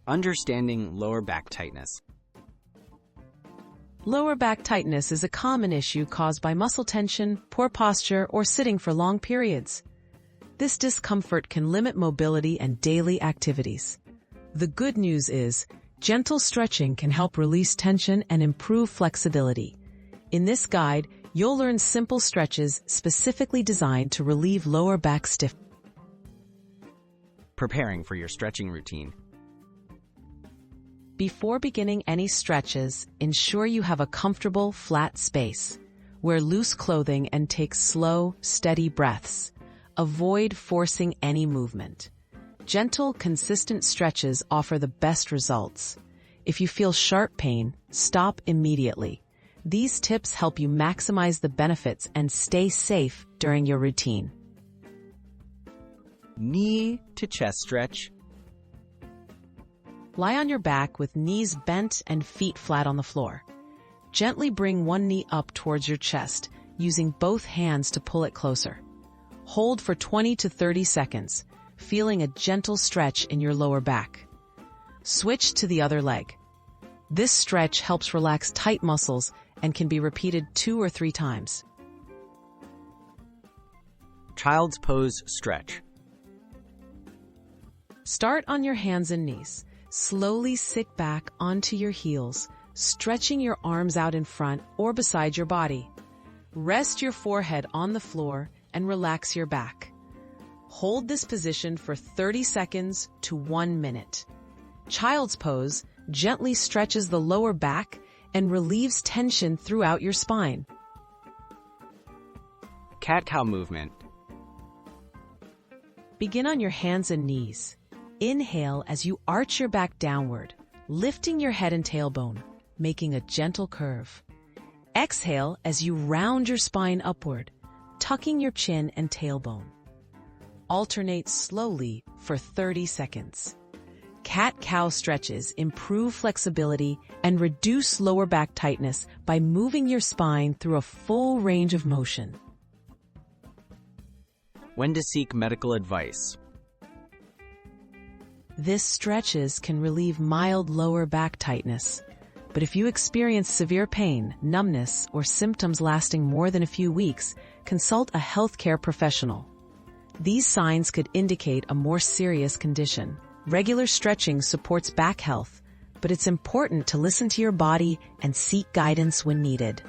Understanding lower back tightness. Lower back tightness is a common issue caused by muscle tension, poor posture, or sitting for long periods. This discomfort can limit mobility and daily activities. The good news is, gentle stretching can help release tension and improve flexibility. In this guide, you'll learn simple stretches specifically designed to relieve lower back stiffness. Preparing for your stretching routine. Before beginning any stretches, ensure you have a comfortable, flat space. Wear loose clothing and take slow, steady breaths. Avoid forcing any movement. Gentle, consistent stretches offer the best results. If you feel sharp pain, stop immediately. These tips help you maximize the benefits and stay safe during your routine. Knee to chest stretch. Lie on your back with knees bent and feet flat on the floor. Gently bring one knee up towards your chest, using both hands to pull it closer. Hold for 20 to 30 seconds, feeling a gentle stretch in your lower back. Switch to the other leg. This stretch helps relax tight muscles and can be repeated 2 or 3 times. Child's pose stretch. Start on your hands and knees. Slowly sit back onto your heels, stretching your arms out in front or beside your body. Rest your forehead on the floor and relax your back. Hold this position for 30 seconds to 1 minute. Child's pose gently stretches the lower back and relieves tension throughout your spine. Cat-cow movement. Begin on your hands and knees. Inhale as you arch your back downward, lifting your head and tailbone, making a gentle curve. Exhale as you round your spine upward, tucking your chin and tailbone. Alternate slowly for 30 seconds. Cat-cow stretches improve flexibility and reduce lower back tightness by moving your spine through a full range of motion. When to seek medical advice. This stretches can relieve mild lower back tightness, but if you experience severe pain, numbness, or symptoms lasting more than a few weeks, consult a healthcare professional. These signs could indicate a more serious condition. Regular stretching supports back health, but it's important to listen to your body and seek guidance when needed.